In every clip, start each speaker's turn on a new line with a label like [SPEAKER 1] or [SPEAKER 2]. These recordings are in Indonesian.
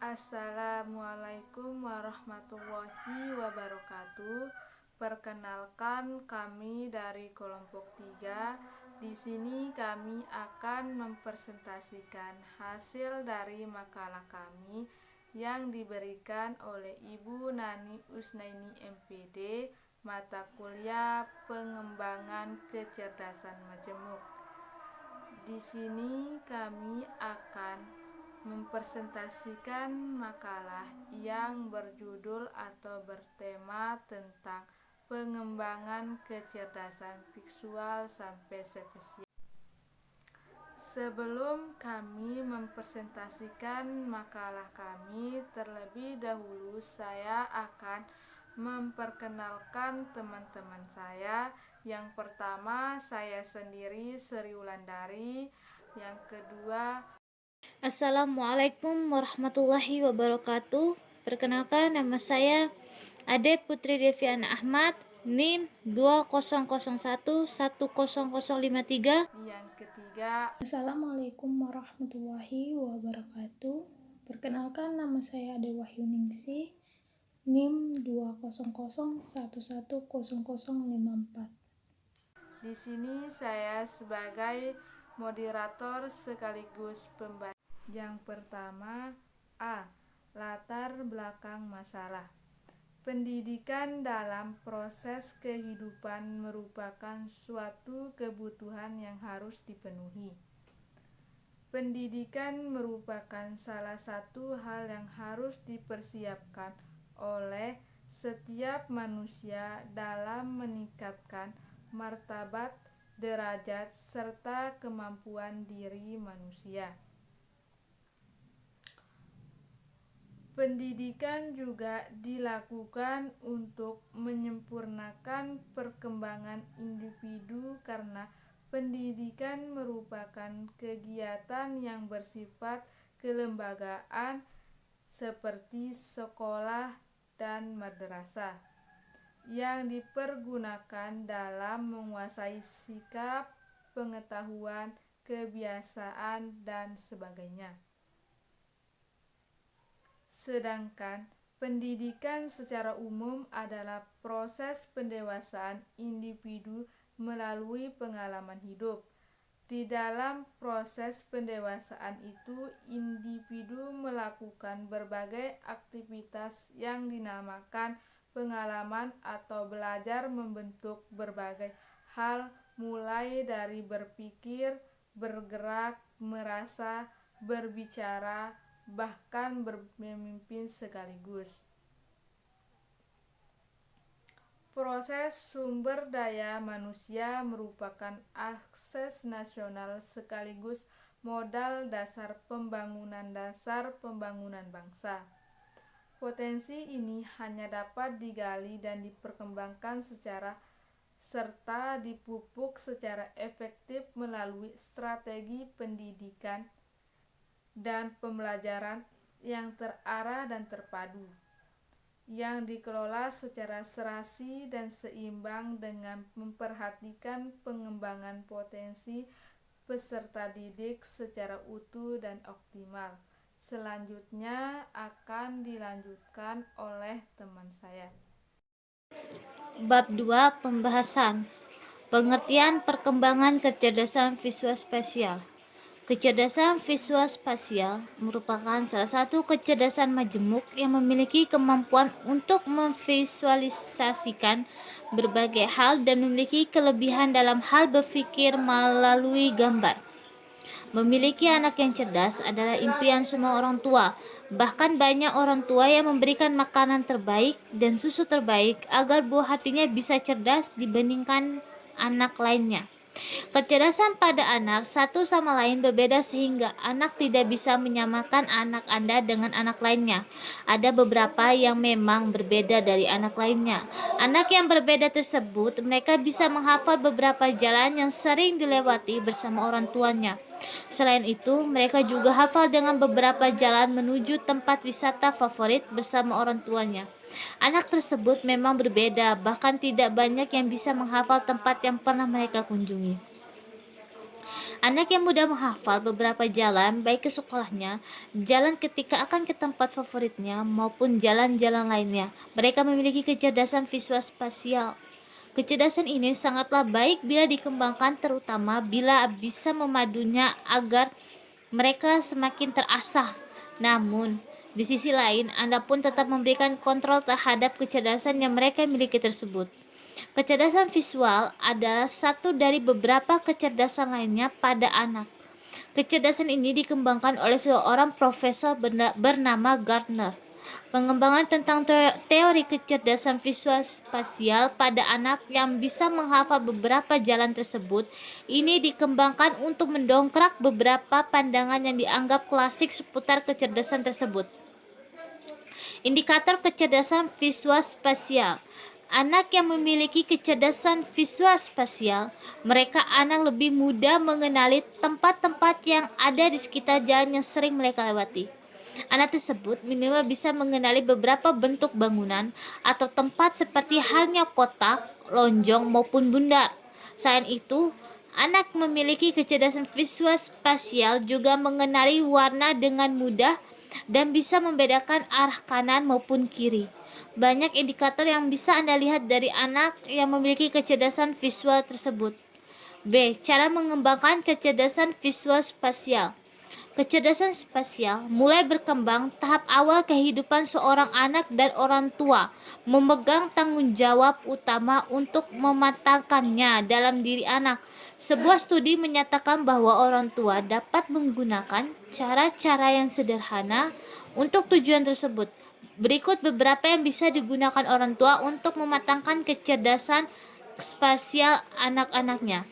[SPEAKER 1] Assalamualaikum warahmatullahi wabarakatuh. Perkenalkan, kami dari kelompok 3. Di sini kami akan mempresentasikan hasil dari makalah kami yang diberikan oleh Ibu Nani Usnaini MPD, mata kuliah Pengembangan Kecerdasan Majemuk. Di sini kami akan mempresentasikan makalah yang berjudul atau bertema tentang pengembangan kecerdasan visual sampai spasial. Sebelum kami mempresentasikan makalah kami, terlebih dahulu saya akan memperkenalkan teman-teman saya. Yang pertama, saya sendiri, Sri Wulandari. Yang kedua,
[SPEAKER 2] Assalamualaikum warahmatullahi wabarakatuh. Perkenalkan, nama saya Ade Putri Deviana Ahmad, NIM 2001100053.
[SPEAKER 1] yang ketiga,
[SPEAKER 3] Assalamualaikum warahmatullahi wabarakatuh. Perkenalkan, nama saya Ade Wahyuningsih, NIM 200111054.
[SPEAKER 1] Di sini saya sebagai moderator sekaligus pembaca. Yang pertama, A. Latar belakang masalah. Pendidikan dalam proses kehidupan merupakan suatu kebutuhan yang harus dipenuhi. Pendidikan merupakan salah satu hal yang harus dipersiapkan oleh setiap manusia dalam meningkatkan martabat, derajat, serta kemampuan diri manusia. Pendidikan juga dilakukan untuk menyempurnakan perkembangan individu karena pendidikan merupakan kegiatan yang bersifat kelembagaan seperti sekolah dan madrasah yang dipergunakan dalam menguasai sikap, pengetahuan, kebiasaan, dan sebagainya. Sedangkan pendidikan secara umum adalah proses pendewasaan individu melalui pengalaman hidup. Di dalam proses pendewasaan itu, individu melakukan berbagai aktivitas yang dinamakan pengalaman atau belajar membentuk berbagai hal mulai dari berpikir, bergerak, merasa, berbicara, bahkan bermemimpin sekaligus. Proses sumber daya manusia merupakan akses nasional sekaligus modal dasar pembangunan bangsa. Potensi ini hanya dapat digali dan diperkembangkan secara serta dipupuk secara efektif melalui strategi pendidikan dan pembelajaran yang terarah dan terpadu, yang dikelola secara serasi dan seimbang dengan memperhatikan pengembangan potensi peserta didik secara utuh dan optimal. Selanjutnya akan dilanjutkan oleh teman saya.
[SPEAKER 2] Bab 2, pembahasan. Pengertian perkembangan kecerdasan visual spasial. Kecerdasan visual spasial merupakan salah satu kecerdasan majemuk yang memiliki kemampuan untuk memvisualisasikan berbagai hal dan memiliki kelebihan dalam hal berpikir melalui gambar. Memiliki anak yang cerdas adalah impian semua orang tua. Bahkan banyak orang tua yang memberikan makanan terbaik dan susu terbaik agar buah hatinya bisa cerdas dibandingkan anak lainnya. Kecerdasan pada anak satu sama lain berbeda sehingga anak tidak bisa menyamakan anak Anda dengan anak lainnya. Ada beberapa yang memang berbeda dari anak lainnya. Anak yang berbeda tersebut, mereka bisa menghafal beberapa jalan yang sering dilewati bersama orang tuanya. Selain itu, mereka juga hafal dengan beberapa jalan menuju tempat wisata favorit bersama orang tuanya. Anak tersebut memang berbeda, bahkan tidak banyak yang bisa menghafal tempat yang pernah mereka kunjungi. Anak yang mudah menghafal beberapa jalan, baik ke sekolahnya, jalan ketika akan ke tempat favoritnya, maupun jalan-jalan lainnya. Mereka memiliki kecerdasan visual spasial. Kecerdasan ini sangatlah baik bila dikembangkan, terutama bila bisa memadunya agar mereka semakin terasah. Namun, di sisi lain, Anda pun tetap memberikan kontrol terhadap kecerdasan yang mereka miliki tersebut. Kecerdasan visual adalah satu dari beberapa kecerdasan lainnya pada anak. Kecerdasan ini dikembangkan oleh seorang profesor bernama Gardner. Pengembangan tentang teori kecerdasan visual spasial pada anak yang bisa menghafal beberapa jalan tersebut ini dikembangkan untuk mendongkrak beberapa pandangan yang dianggap klasik seputar kecerdasan tersebut. Indikator kecerdasan visual spasial. Anak yang memiliki kecerdasan visual spasial, mereka anak lebih mudah mengenali tempat-tempat yang ada di sekitar jalan yang sering mereka lewati. Anak tersebut minimal bisa mengenali beberapa bentuk bangunan atau tempat seperti halnya kotak, lonjong maupun bundar. Selain itu, anak memiliki kecerdasan visual spasial juga mengenali warna dengan mudah dan bisa membedakan arah kanan maupun kiri. Banyak indikator yang bisa Anda lihat dari anak yang memiliki kecerdasan visual tersebut. B. Cara mengembangkan kecerdasan visual spasial. Kecerdasan spasial mulai berkembang tahap awal kehidupan seorang anak dan orang tua memegang tanggung jawab utama untuk mematangkannya dalam diri anak. Sebuah studi menyatakan bahwa orang tua dapat menggunakan cara-cara yang sederhana untuk tujuan tersebut. Berikut beberapa yang bisa digunakan orang tua untuk mematangkan kecerdasan spasial anak-anaknya.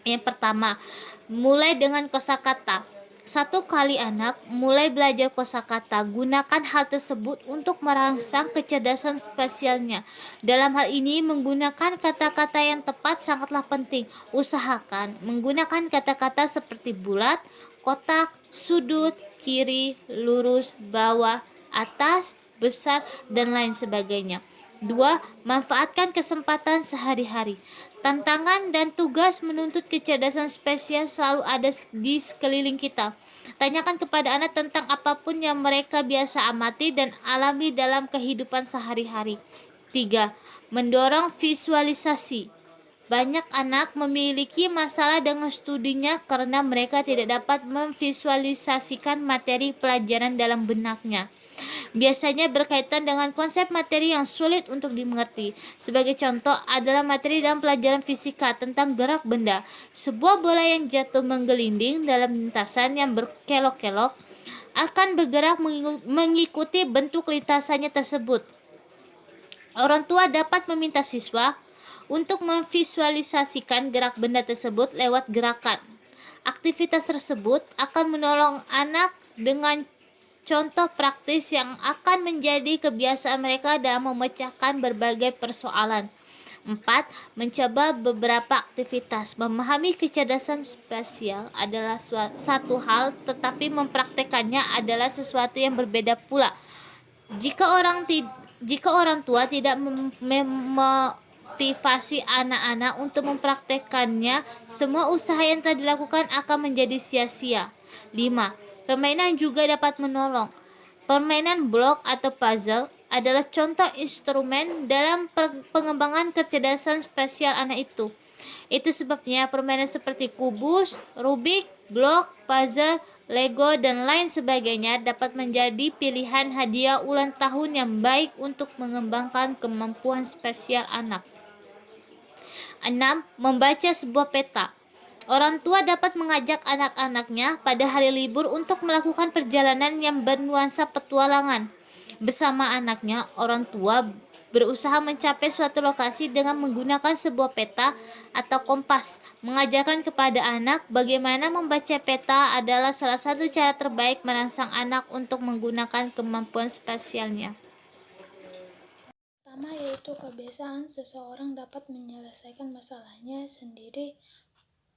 [SPEAKER 2] Yang pertama, mulai dengan kosakata. Satu kali anak mulai belajar kosakata, gunakan hal tersebut untuk merangsang kecerdasan spasialnya. Dalam hal ini, menggunakan kata-kata yang tepat sangatlah penting. Usahakan menggunakan kata-kata seperti bulat, kotak, sudut, kiri, lurus, bawah, atas, besar, dan lain sebagainya. 2. Manfaatkan kesempatan sehari-hari. Tantangan dan tugas menuntut kecerdasan spesial selalu ada di sekeliling kita. Tanyakan kepada anak tentang apapun yang mereka biasa amati dan alami dalam kehidupan sehari-hari. 3. Mendorong visualisasi. Banyak anak memiliki masalah dengan studinya karena mereka tidak dapat memvisualisasikan materi pelajaran dalam benaknya. Biasanya berkaitan dengan konsep materi yang sulit untuk dimengerti. Sebagai contoh adalah materi dalam pelajaran fisika tentang gerak benda. Sebuah bola yang jatuh menggelinding dalam lintasan yang berkelok-kelok akan bergerak mengikuti bentuk lintasannya tersebut. Orang tua dapat meminta siswa untuk memvisualisasikan gerak benda tersebut lewat gerakan. Aktivitas tersebut akan menolong anak dengan contoh praktis yang akan menjadi kebiasaan mereka dalam memecahkan berbagai persoalan. 4. Mencoba beberapa aktivitas. Memahami kecerdasan spasial adalah satu hal, tetapi mempraktekannya adalah sesuatu yang berbeda pula. Jika orang tua tidak memotivasi anak-anak untuk mempraktekannya, semua usaha yang telah dilakukan akan menjadi sia-sia. 5. Permainan juga dapat menolong. Permainan blok atau puzzle adalah contoh instrumen dalam pengembangan kecerdasan spasial anak itu. Itu sebabnya permainan seperti kubus, Rubik, blok, puzzle, Lego, dan lain sebagainya dapat menjadi pilihan hadiah ulang tahun yang baik untuk mengembangkan kemampuan spasial anak. 6. Membaca sebuah peta. Orang tua dapat mengajak anak-anaknya pada hari libur untuk melakukan perjalanan yang bernuansa petualangan. Bersama anaknya, orang tua berusaha mencapai suatu lokasi dengan menggunakan sebuah peta atau kompas. Mengajarkan kepada anak bagaimana membaca peta adalah salah satu cara terbaik merangsang anak untuk menggunakan kemampuan spasialnya.
[SPEAKER 3] Pertama yaitu kebiasaan seseorang dapat menyelesaikan masalahnya sendiri,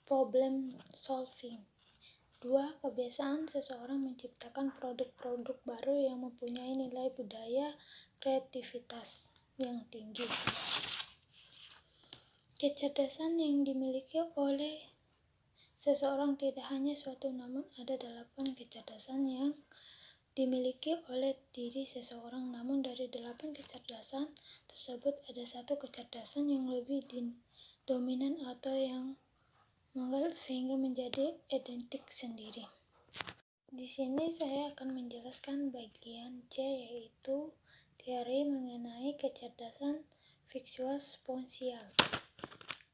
[SPEAKER 3] problem solving. 2. Kebiasaan seseorang menciptakan produk-produk baru yang mempunyai nilai budaya kreativitas yang tinggi. Kecerdasan yang dimiliki oleh Seseorang tidak hanya suatu, namun ada 8 kecerdasan yang dimiliki oleh diri seseorang. Namun dari 8 kecerdasan tersebut ada 1 kecerdasan yang lebih dominan atau yang menggal sehingga menjadi identik sendiri. Di sini saya akan menjelaskan bagian C, yaitu teori mengenai kecerdasan visual sponsial.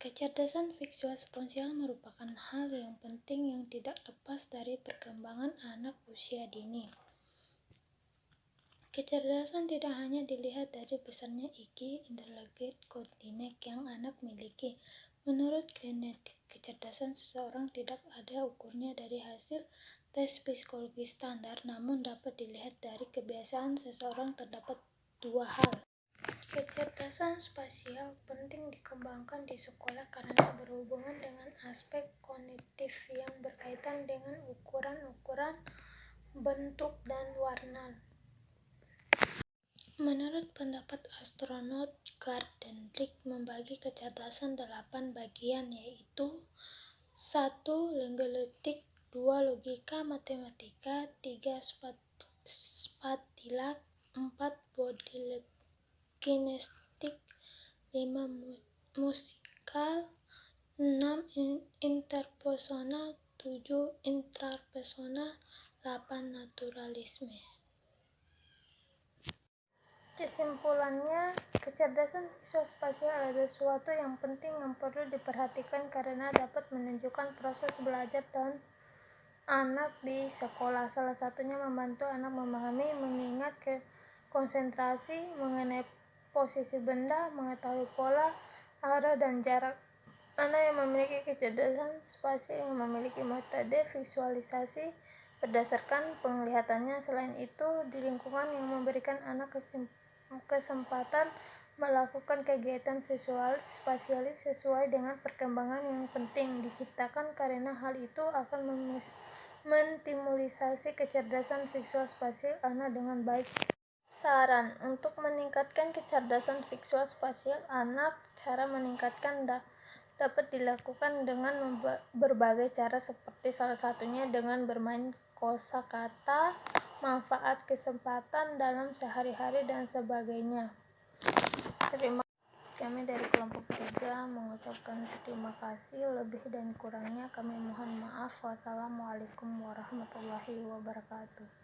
[SPEAKER 3] Kecerdasan visual sponsial merupakan hal yang penting yang tidak lepas dari perkembangan anak usia dini. Kecerdasan tidak hanya dilihat dari besarnya IQ, intelligent quotient yang anak miliki. Menurut genetik, kecerdasan seseorang tidak ada ukurnya dari hasil tes psikologi standar, namun dapat dilihat dari kebiasaan seseorang. Terdapat 2 hal. Kecerdasan spasial penting dikembangkan di sekolah karena berhubungan dengan aspek kognitif yang berkaitan dengan ukuran-ukuran, bentuk, dan warna. Menurut pendapat astronot Gardner, membagi kecerdasan 8 bagian, yaitu 1. Linguistik, 2. Logika matematika, 3. Spatial, 4. Body kinestetik, 5. musikal, 6. interpersonal, 7. intrapersonal, 8. naturalisme. Kesimpulannya, kecerdasan visual spasial adalah sesuatu yang penting yang perlu diperhatikan karena dapat menunjukkan proses belajar dan anak di sekolah. Salah satunya membantu anak memahami, mengingat, konsentrasi, mengenai posisi benda, mengetahui pola, arah, dan jarak. Anak yang memiliki kecerdasan spasial yang memiliki metode visualisasi berdasarkan penglihatannya. Selain itu, di lingkungan yang memberikan anak kesempatan melakukan kegiatan visual spasial sesuai dengan perkembangan yang penting diciptakan karena hal itu akan menstimulasi kecerdasan visual spasial anak dengan baik. Saran untuk meningkatkan kecerdasan visual spasial anak. Cara meningkatkan dapat dilakukan dengan berbagai cara, seperti salah satunya dengan bermain kosakata, manfaat kesempatan dalam sehari-hari, dan sebagainya. Kami dari kelompok 3 mengucapkan terima kasih. Lebih dan kurangnya kami mohon maaf. Wassalamualaikum warahmatullahi wabarakatuh.